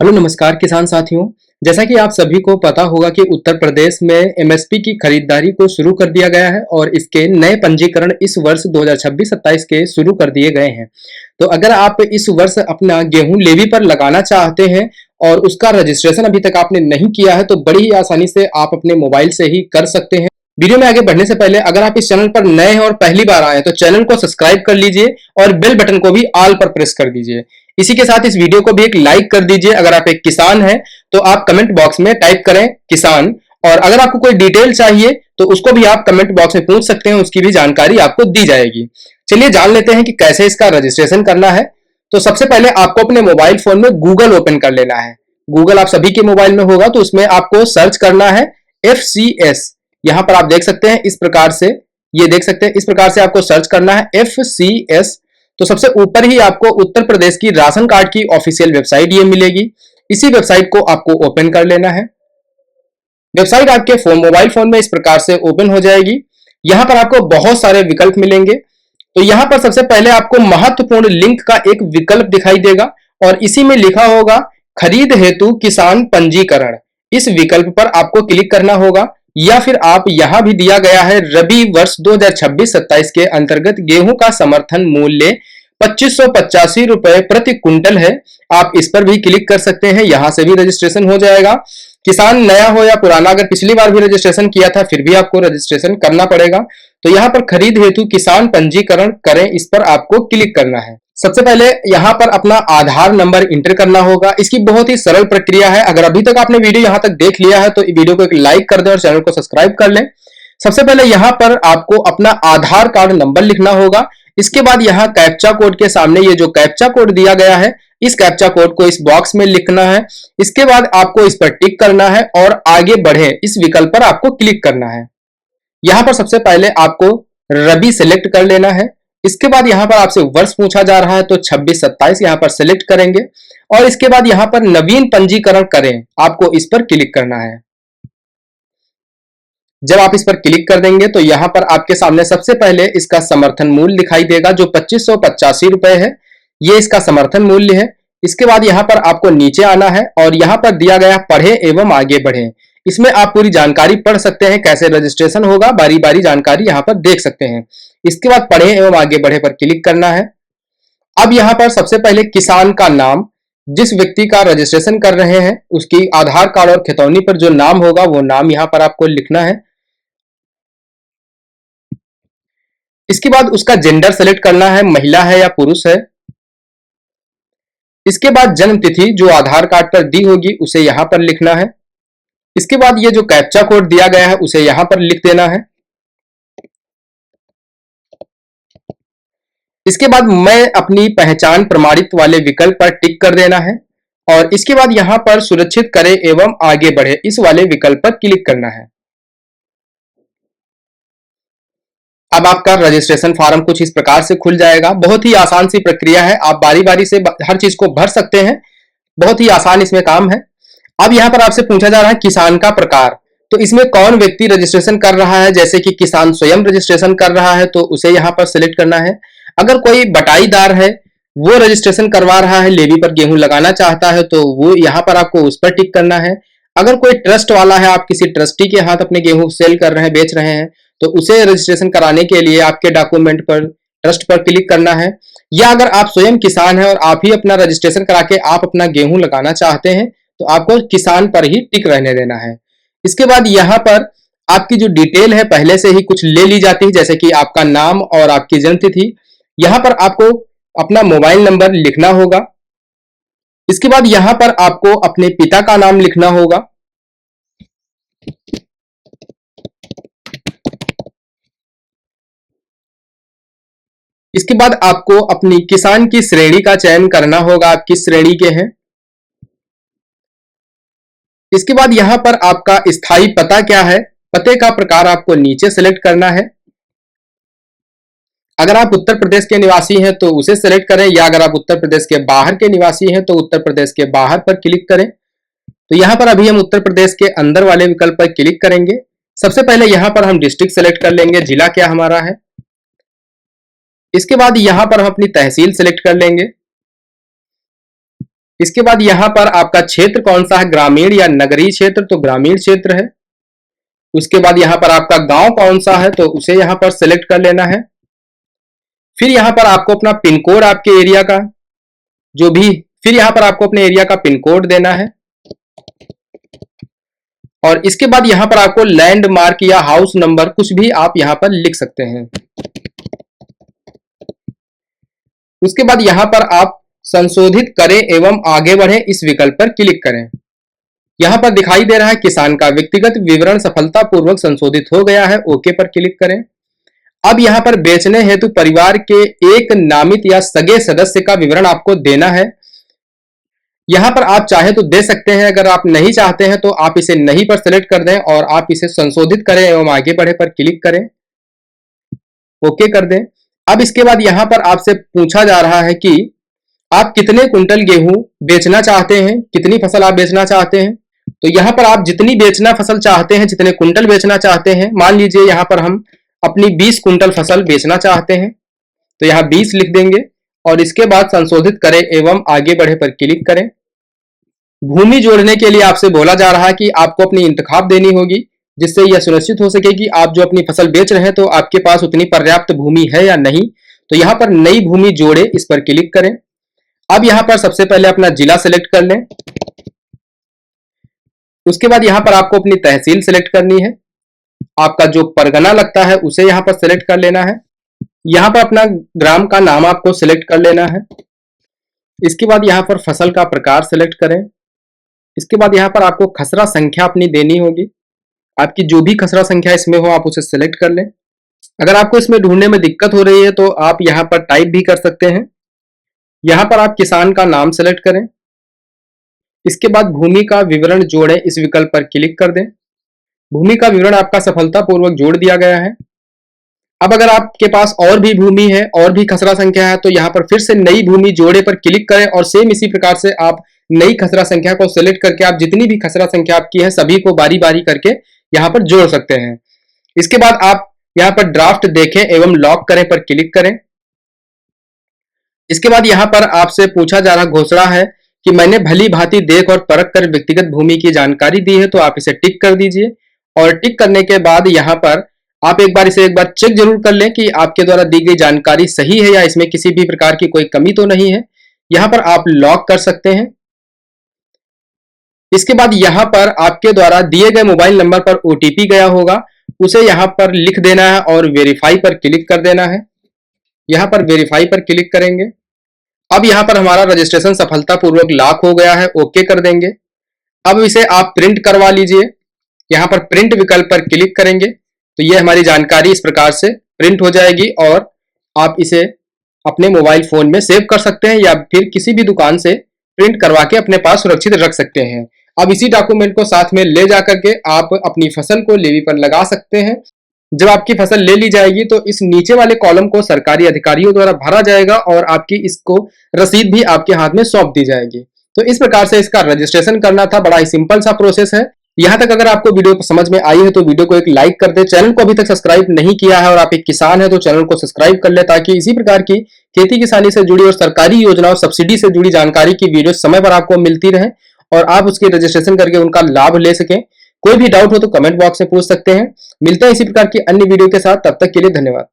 Hello नमस्कार किसान साथियों। जैसा कि आप सभी को पता होगा कि उत्तर प्रदेश में एमएसपी की खरीदारी को शुरू कर दिया गया है और इसके नए पंजीकरण इस वर्ष 2026-27 के शुरू कर दिए गए हैं। तो अगर आप इस वर्ष अपना गेहूं लेवी पर लगाना चाहते हैं और उसका रजिस्ट्रेशन अभी तक आपने नहीं किया है तो बड़ी ही आसानी से आप अपने मोबाइल से ही कर सकते हैं। वीडियो में आगे बढ़ने से पहले अगर आप इस चैनल पर नए हैं और पहली बार आए हैं तो चैनल को सब्सक्राइब कर लीजिए और बेल बटन को भी ऑल पर प्रेस कर दीजिए। इसी के साथ इस वीडियो को भी एक लाइक कर दीजिए। अगर आप एक किसान हैं तो आप कमेंट बॉक्स में टाइप करें किसान, और अगर आपको कोई डिटेल चाहिए तो उसको भी आप कमेंट बॉक्स में पूछ सकते हैं, उसकी भी जानकारी आपको दी जाएगी। चलिए जान लेते हैं कि कैसे इसका रजिस्ट्रेशन करना है। तो सबसे पहले आपको अपने मोबाइल फोन में गूगल ओपन कर लेना है। गूगल आप सभी के मोबाइल में होगा तो उसमें आपको सर्च करना है FCS। यहां पर आप देख सकते हैं इस प्रकार से, ये देख सकते हैं इस प्रकार से आपको सर्च करना है FCS। तो सबसे ऊपर ही आपको उत्तर प्रदेश की राशन कार्ड की ऑफिशियल वेबसाइट ये मिलेगी। इसी वेबसाइट को आपको ओपन कर लेना है। वेबसाइट आपके मोबाइल फोन में इस प्रकार से ओपन हो जाएगी। यहां पर आपको बहुत सारे विकल्प मिलेंगे। तो यहां पर सबसे पहले आपको महत्वपूर्ण लिंक का एक विकल्प दिखाई देगा और इसी में लिखा होगा खरीद हेतु किसान पंजीकरण। इस विकल्प पर आपको क्लिक करना होगा, या फिर आप यहां भी दिया गया है रबी वर्ष 2026-27 के अंतर्गत गेहूं का समर्थन मूल्य 2585 रुपए प्रति कुंटल है। आप इस पर भी क्लिक कर सकते हैं, यहां से भी रजिस्ट्रेशन हो जाएगा। किसान नया हो या पुराना, अगर पिछली बार भी रजिस्ट्रेशन किया था फिर भी आपको रजिस्ट्रेशन करना पड़ेगा। तो यहां पर खरीद हेतु किसान पंजीकरण करें, इस पर आपको क्लिक करना है। सबसे पहले यहां पर अपना आधार नंबर इंटर करना होगा। इसकी बहुत ही सरल प्रक्रिया है। अगर अभी तक आपने वीडियो यहां तक देख लिया है तो वीडियो को एक लाइक कर दें और चैनल को सब्सक्राइब कर लें। सबसे पहले यहां पर आपको अपना आधार कार्ड नंबर लिखना होगा। इसके बाद यहाँ कैप्चा कोड के सामने ये जो कैप्चा कोड दिया गया है, इस कैप्चा कोड को इस बॉक्स में लिखना है। इसके बाद आपको इस पर टिक करना है और आगे बढ़े इस विकल्प पर आपको क्लिक करना है। यहां पर सबसे पहले आपको रबी सेलेक्ट कर लेना है। इसके बाद यहां पर आपसे वर्ष पूछा जा रहा है तो 26-27 यहां पर सेलेक्ट करेंगे और इसके बाद यहां पर नवीन पंजीकरण करें, आपको इस पर क्लिक करना है। जब आप इस पर क्लिक कर देंगे तो यहां पर आपके सामने सबसे पहले इसका समर्थन मूल्य दिखाई देगा जो 2585 रुपए है। ये इसका समर्थन मूल्य है। इसके बाद यहां पर आपको नीचे आना है और यहां पर दिया गया पढ़े एवं आगे बढ़े। इसमें आप पूरी जानकारी पढ़ सकते हैं, कैसे रजिस्ट्रेशन होगा बारी बारी जानकारी यहां पर देख सकते हैं। इसके बाद पढ़े एवं आगे बढ़े पर क्लिक करना है। अब यहां पर सबसे पहले किसान का नाम, जिस व्यक्ति का रजिस्ट्रेशन कर रहे हैं उसकी आधार कार्ड और खितौनी पर जो नाम होगा वो नाम यहां पर आपको लिखना है। इसके बाद उसका जेंडर सेलेक्ट करना है, महिला है या पुरुष है। इसके बाद जन्म तिथि जो आधार कार्ड पर दी होगी उसे यहां पर लिखना है। इसके बाद ये जो कैप्चा कोड दिया गया है उसे यहां पर लिख देना है। इसके बाद मैं अपनी पहचान प्रमाणित वाले विकल्प पर टिक कर देना है और इसके बाद यहां पर सुरक्षित करें एवं आगे बढ़े इस वाले विकल्प पर क्लिक करना है। अब आपका रजिस्ट्रेशन फॉर्म कुछ इस प्रकार से खुल जाएगा। बहुत ही आसान सी प्रक्रिया है, आप बारी बारी से हर चीज को भर सकते हैं। बहुत ही आसान इसमें काम है। अब यहाँ पर आपसे पूछा जा रहा है किसान का प्रकार, तो इसमें कौन व्यक्ति रजिस्ट्रेशन कर रहा है। जैसे कि किसान स्वयं रजिस्ट्रेशन कर रहा है तो उसे यहाँ पर सिलेक्ट करना है। अगर कोई बटाईदार है वो रजिस्ट्रेशन करवा रहा है, लेवी पर गेहूं लगाना चाहता है तो वो यहाँ पर आपको उस पर टिक करना है। अगर कोई ट्रस्ट वाला है, आप किसी ट्रस्टी के हाथ अपने गेहूं सेल कर रहे हैं, बेच रहे हैं, तो उसे रजिस्ट्रेशन कराने के लिए आपके डॉक्यूमेंट पर ट्रस्ट पर क्लिक करना है। या अगर आप स्वयं किसान हैं और आप ही अपना रजिस्ट्रेशन करा के आप अपना गेहूं लगाना चाहते हैं तो आपको किसान पर ही टिक रहने देना है। इसके बाद यहाँ पर आपकी जो डिटेल है पहले से ही कुछ ले ली जाती है, जैसे कि आपका नाम और आपकी जन्म तिथि। यहाँ पर आपको अपना मोबाइल नंबर लिखना होगा। इसके बाद यहाँ पर आपको अपने पिता का नाम लिखना होगा। इसके बाद आपको अपनी किसान की श्रेणी का चयन करना होगा, आप किस श्रेणी के हैं। इसके बाद यहां पर आपका स्थायी पता क्या है, पते का प्रकार आपको नीचे सेलेक्ट करना है। अगर आप उत्तर प्रदेश के निवासी हैं तो उसे सेलेक्ट करें, या अगर आप उत्तर प्रदेश के बाहर के निवासी हैं तो उत्तर प्रदेश के बाहर पर क्लिक करें। तो यहां पर अभी हम उत्तर प्रदेश के अंदर वाले विकल्प पर क्लिक करेंगे। सबसे पहले यहां पर हम डिस्ट्रिक्ट सेलेक्ट कर लेंगे, जिला क्या हमारा है। इसके बाद यहां पर हम अपनी तहसील सेलेक्ट कर लेंगे। इसके बाद यहाँ पर आपका क्षेत्र कौन सा है, ग्रामीण या नगरीय क्षेत्र, तो ग्रामीण क्षेत्र है। उसके बाद यहाँ पर आपका गांव कौन सा है, तो उसे यहाँ पर सिलेक्ट कर लेना है। फिर यहाँ पर आपको अपना पिन कोड, आपके एरिया का जो भी, फिर यहाँ पर आपको अपने एरिया का पिन कोड देना है। और इसके बाद यहाँ पर आपको लैंडमार्क या हाउस नंबर कुछ भी आप यहाँ पर लिख सकते हैं। उसके बाद यहाँ पर आप संशोधित करें एवं आगे बढ़ें इस विकल्प पर क्लिक करें। यहाँ पर दिखाई दे रहा है किसान का व्यक्तिगत विवरण सफलतापूर्वक संशोधित हो गया है, ओके पर क्लिक करें। अब यहाँ पर बेचने हेतु परिवार के एक नामित या सगे सदस्य का विवरण आपको देना है। यहाँ पर आप चाहे तो दे सकते हैं, अगर आप नहीं चाहते हैं तो आप इसे नहीं पर सिलेक्ट कर दें और आप इसे संशोधित करें एवं आगे बढ़े पर क्लिक करें, ओके कर दें। अब इसके बाद यहाँ पर आपसे पूछा जा रहा है कि आप कितने कुंटल गेहूं बेचना चाहते हैं, कितनी फसल आप बेचना चाहते हैं। तो यहाँ पर आप जितनी बेचना फसल चाहते हैं, जितने कुंटल बेचना चाहते हैं, मान लीजिए यहाँ पर हम अपनी 20 कुंटल फसल बेचना चाहते हैं, तो यहाँ 20 लिख देंगे और इसके बाद संशोधित करें एवं आगे बढ़े पर क्लिक करें। भूमि जोड़ने के लिए आपसे बोला जा रहा है कि आपको अपनी इंतखाब देनी होगी, जिससे यह सुनिश्चित हो सके कि आप जो अपनी फसल बेच रहे हैं तो आपके पास उतनी पर्याप्त भूमि है या नहीं। तो यहाँ पर नई भूमि जोड़े, इस पर क्लिक करें। अब यहाँ पर सबसे पहले अपना जिला सेलेक्ट कर लें। उसके बाद यहाँ पर आपको अपनी तहसील सेलेक्ट करनी है। आपका जो परगना लगता है उसे यहाँ पर सेलेक्ट कर लेना है। यहाँ पर अपना ग्राम का नाम आपको सेलेक्ट कर लेना है। इसके बाद यहाँ पर फसल का प्रकार सेलेक्ट करें। इसके बाद यहाँ पर आपको खसरा संख्या अपनी देनी होगी। आपकी जो भी खसरा संख्या इसमें हो आप उसे सेलेक्ट कर लें। अगर आपको इसमें ढूंढने में दिक्कत हो रही है तो आप यहाँ पर टाइप भी कर सकते हैं। यहाँ पर आप किसान का नाम सेलेक्ट करें। इसके बाद भूमि का विवरण जोड़ें, इस विकल्प पर क्लिक कर दें। भूमि का विवरण आपका सफलतापूर्वक जोड़ दिया गया है। अब अगर आपके पास और भी भूमि है और भी खसरा संख्या है तो यहाँ पर फिर से नई भूमि जोड़े पर क्लिक करें और सेम इसी प्रकार से आप नई खसरा संख्या को सेलेक्ट करके आप जितनी भी खसरा संख्या आपकी है सभी को बारी बारी करके यहाँ पर जोड़ सकते हैं। इसके बाद आप यहाँ पर ड्राफ्ट देखें एवं लॉक करें पर क्लिक करें। इसके बाद यहाँ पर आपसे पूछा जा रहा घोषणा है कि मैंने भली भांति देख और परख कर व्यक्तिगत भूमि की जानकारी दी है, तो आप इसे टिक कर दीजिए। और टिक करने के बाद यहाँ पर आप एक बार चेक जरूर कर लें कि आपके द्वारा दी गई जानकारी सही है या इसमें किसी भी प्रकार की कोई कमी तो नहीं है। यहाँ पर आप लॉक कर सकते हैं। इसके बाद यहाँ पर आपके द्वारा दिए गए मोबाइल नंबर पर ओटीपी गया होगा, उसे यहाँ पर लिख देना है और वेरीफाई पर क्लिक कर देना है। यहाँ पर वेरीफाई पर क्लिक करेंगे। अब यहाँ पर हमारा रजिस्ट्रेशन सफलतापूर्वक लॉक हो गया है, ओके कर देंगे। अब इसे आप प्रिंट करवा लीजिए। यहाँ पर प्रिंट विकल्प पर क्लिक करेंगे तो ये हमारी जानकारी इस प्रकार से प्रिंट हो जाएगी और आप इसे अपने मोबाइल फोन में सेव कर सकते हैं या फिर किसी भी दुकान से प्रिंट करवा के अपने पास सुरक्षित रख सकते हैं। अब इसी डॉक्यूमेंट को साथ में ले जाकर के आप अपनी फसल को लेवी पर लगा सकते हैं। जब आपकी फसल ले ली जाएगी तो इस नीचे वाले कॉलम को सरकारी अधिकारियों द्वारा भरा जाएगा और आपकी इसको रसीद भी आपके हाथ में सौंप दी जाएगी। तो इस प्रकार से इसका रजिस्ट्रेशन करना था। बड़ा ही सिंपल सा प्रोसेस है। यहाँ तक अगर आपको वीडियो समझ में आई है तो वीडियो को एक लाइक कर दे। चैनल को अभी तक सब्सक्राइब नहीं किया है और आप एक किसान है तो चैनल को सब्सक्राइब कर ले, ताकि इसी प्रकार की खेती किसानी से जुड़ी और सरकारी योजनाओं सब्सिडी से जुड़ी जानकारी की वीडियो समय पर आपको मिलती रहे और आप उसके रजिस्ट्रेशन करके उनका लाभ ले सकें। कोई भी डाउट हो तो कमेंट बॉक्स में पूछ सकते हैं। मिलते हैं इसी प्रकार की अन्य वीडियो के साथ, तब तक के लिए धन्यवाद।